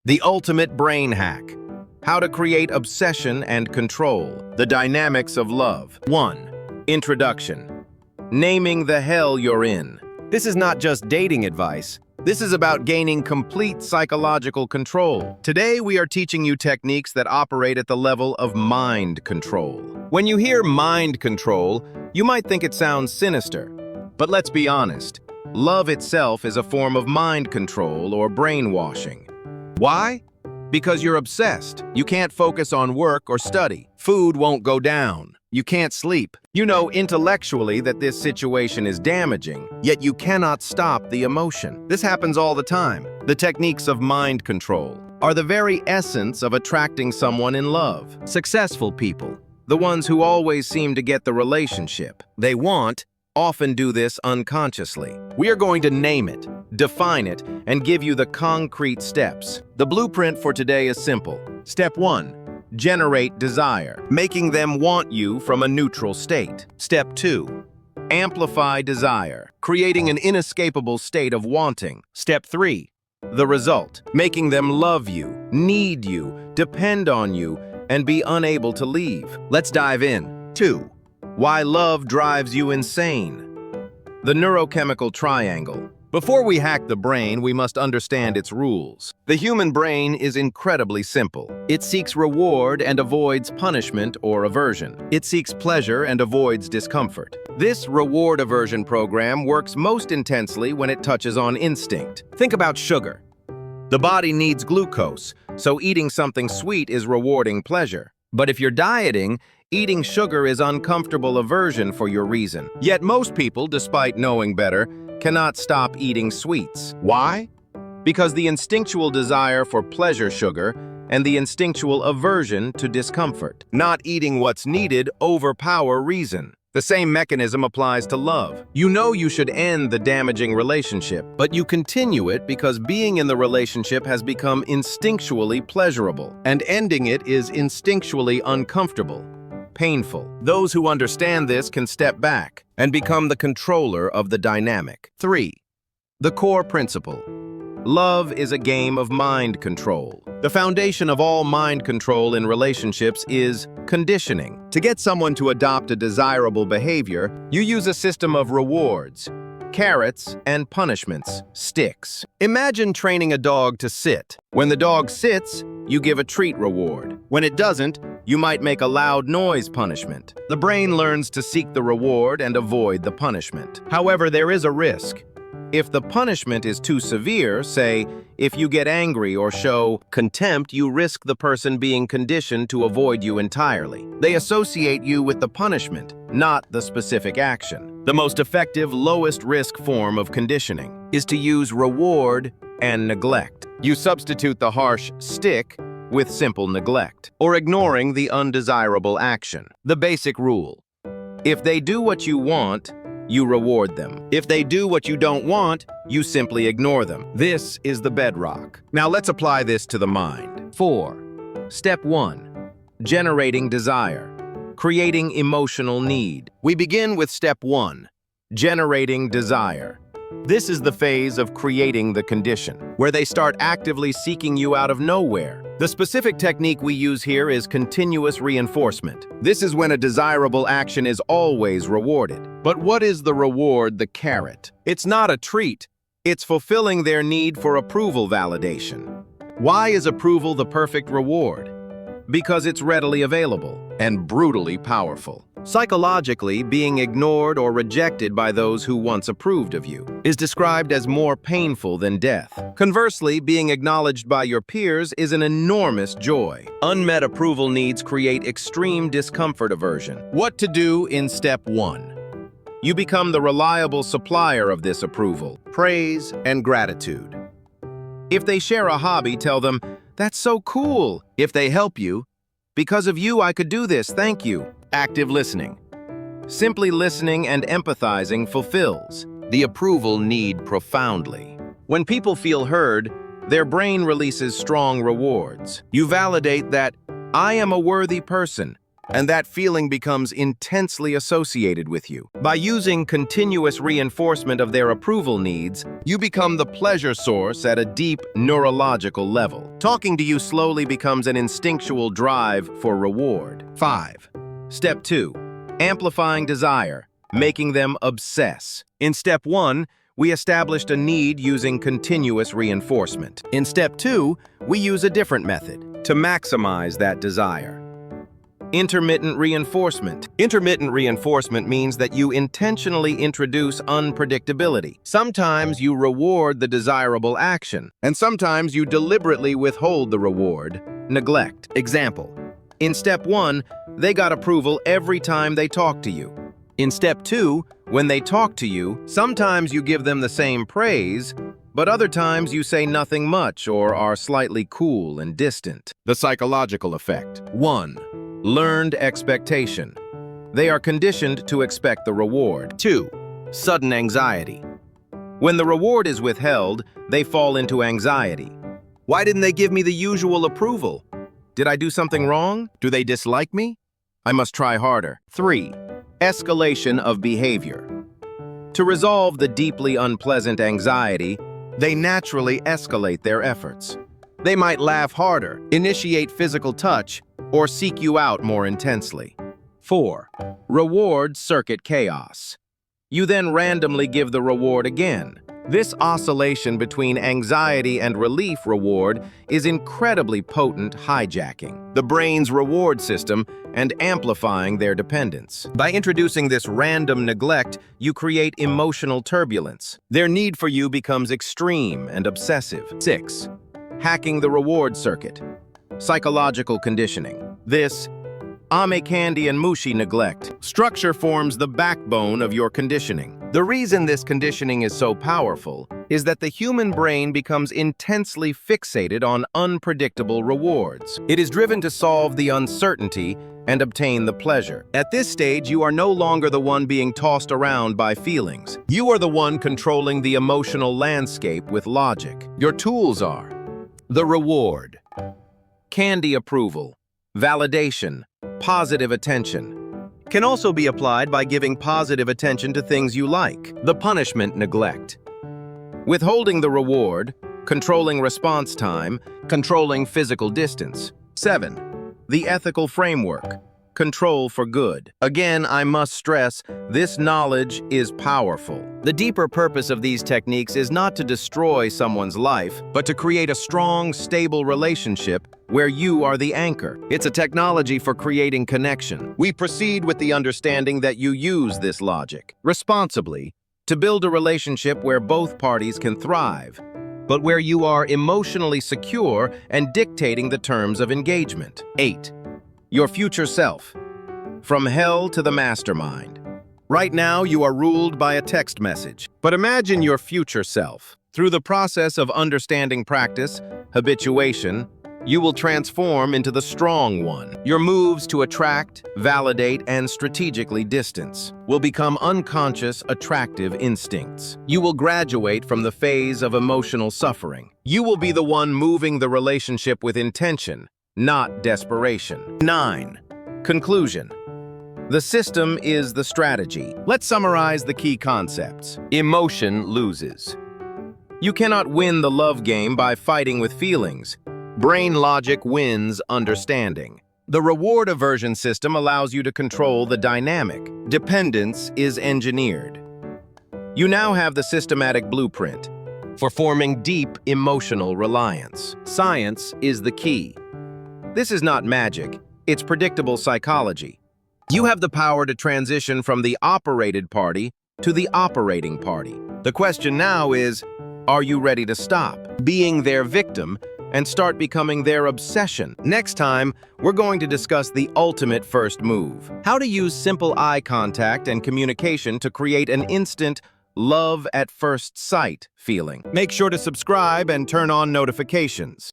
The ultimate brain hack. How to create obsession and control. The dynamics of love. 1. Introduction. Naming the hell you're in. This is not just dating advice. This is about gaining complete psychological control. Today, we are teaching you techniques that operate at the level of mind control. When you hear mind control, you might think it sounds sinister. But let's be honest. Love itself is a form of mind control or brainwashing. Why? Because you're obsessed. You can't focus on work or study. Food won't go down. You can't sleep. You know intellectually that this situation is damaging, yet you cannot stop the emotion. This happens all the time. The techniques of mind control are the very essence of attracting someone in love. Successful people, the ones who always seem to get the relationship they want, often do this unconsciously. We are going to name it, define it, and give you the concrete steps. The blueprint for today is simple. Step 1. Generate desire, making them want you from a neutral state. Step 2. Amplify desire, creating an inescapable state of wanting. Step 3. The result, making them love you, need you, depend on you, and be unable to leave. Let's dive in. 2. Why love drives you insane. The neurochemical triangle. Before we hack the brain, we must understand its rules. The human brain is incredibly simple. It seeks reward and avoids punishment or aversion. It seeks pleasure and avoids discomfort. This reward aversion program works most intensely when it touches on instinct. Think about sugar. The body needs glucose, so eating something sweet is rewarding pleasure. But if you're dieting, eating sugar is uncomfortable aversion for your reason. Yet most people, despite knowing better, cannot stop eating sweets. Why? Because the instinctual desire for pleasure sugar and the instinctual aversion to discomfort. Not eating what's needed overpower reason. The same mechanism applies to love. You know you should end the damaging relationship, but you continue it because being in the relationship has become instinctually pleasurable, and ending it is instinctually uncomfortable, painful. Those who understand this can step back and become the controller of the dynamic. 3. The core principle. Love is a game of mind control. The foundation of all mind control in relationships is conditioning. To get someone to adopt a desirable behavior, you use a system of rewards, carrots, and punishments, sticks. Imagine training a dog to sit. When the dog sits, you give a treat reward. When it doesn't, you might make a loud noise punishment. The brain learns to seek the reward and avoid the punishment. However, there is a risk. If the punishment is too severe, say, if you get angry or show contempt, you risk the person being conditioned to avoid you entirely. They associate you with the punishment, not the specific action. The most effective, lowest risk form of conditioning is to use reward and neglect. You substitute the harsh stick with simple neglect, or ignoring the undesirable action. The basic rule: if they do what you want, you reward them. If they do what you don't want, you simply ignore them. This is the bedrock. Now let's apply this to the mind. 4. Step 1. Generating desire. Creating emotional need. We begin with step 1. Generating desire. This is the phase of creating the condition, where they start actively seeking you out of nowhere. The specific technique we use here is continuous reinforcement. This is when a desirable action is always rewarded. But what is the reward, the carrot? It's not a treat. It's fulfilling their need for approval validation. Why is approval the perfect reward? Because it's readily available and brutally powerful. Psychologically, being ignored or rejected by those who once approved of you is described as more painful than death. Conversely, being acknowledged by your peers is an enormous joy. Unmet approval needs create extreme discomfort aversion. What to do in step 1? You become the reliable supplier of this approval, praise, and gratitude. If they share a hobby, tell them, "That's so cool." If they help you, "Because of you, I could do this, thank you." Active listening. Simply listening and empathizing fulfills the approval need profoundly. When people feel heard, their brain releases strong rewards. You validate that, "I am a worthy person. and that feeling becomes intensely associated with you. By using continuous reinforcement of their approval needs, you become the pleasure source at a deep neurological level. Talking to you slowly becomes an instinctual drive for reward. 5. Step 2. Amplifying desire, making them obsess. In Step 1, we established a need using continuous reinforcement. In Step 2, we use a different method to maximize that desire. Intermittent reinforcement. Intermittent reinforcement means that you intentionally introduce unpredictability. Sometimes you reward the desirable action, and sometimes you deliberately withhold the reward, neglect. Example: in Step 1, they got approval every time they talk to you. In Step 2, when they talk to you, sometimes you give them the same praise, but other times you say nothing much or are slightly cool and distant. The psychological effect. 1. Learned expectation. They are conditioned to expect the reward. 2. Sudden anxiety. When the reward is withheld, they fall into anxiety. Why didn't they give me the usual approval? Did I do something wrong? Do they dislike me? I must try harder. 3. Escalation of behavior. To resolve the deeply unpleasant anxiety, they naturally escalate their efforts. They might laugh harder, initiate physical touch, or seek you out more intensely. 4. Reward circuit chaos. You then randomly give the reward again. This oscillation between anxiety and relief reward is incredibly potent hijacking the brain's reward system and amplifying their dependence. By introducing this random neglect, you create emotional turbulence. Their need for you becomes extreme and obsessive. 6. Hacking the reward circuit. Psychological conditioning. This ame candy and mushi neglect structure forms the backbone of your conditioning. The reason this conditioning is so powerful is that the human brain becomes intensely fixated on unpredictable rewards. It is driven to solve the uncertainty and obtain the pleasure. At this stage, you are no longer the one being tossed around by feelings. You are the one controlling the emotional landscape with logic. Your tools are the reward, candy approval, validation, positive attention. Can also be applied by giving positive attention to things you like. The punishment neglect. Withholding the reward, controlling response time, controlling physical distance. 7. The ethical framework. Control for good. Again, I must stress, this knowledge is powerful. The deeper purpose of these techniques is not to destroy someone's life, but to create a strong, stable relationship where you are the anchor. It's a technology for creating connection. We proceed with the understanding that you use this logic responsibly to build a relationship where both parties can thrive, but where you are emotionally secure and dictating the terms of engagement. 8. Your future self. From hell to the mastermind. Right now, you are ruled by a text message. But imagine your future self. Through the process of understanding practice, habituation, you will transform into the strong one. Your moves to attract, validate, and strategically distance will become unconscious, attractive instincts. You will graduate from the phase of emotional suffering. You will be the one moving the relationship with intention, not desperation. 9. Conclusion. The system is the strategy. Let's summarize the key concepts. Emotion loses. You cannot win the love game by fighting with feelings. Brain logic wins understanding. The reward aversion system allows you to control the dynamic. Dependence is engineered. You now have the systematic blueprint for forming deep emotional reliance. Science is the key. This is not magic, it's predictable psychology. You have the power to transition from the operated party to the operating party. The question now is, are you ready to stop being their victim and start becoming their obsession? Next time, we're going to discuss the ultimate first move. How to use simple eye contact and communication to create an instant love at first sight feeling. Make sure to subscribe and turn on notifications.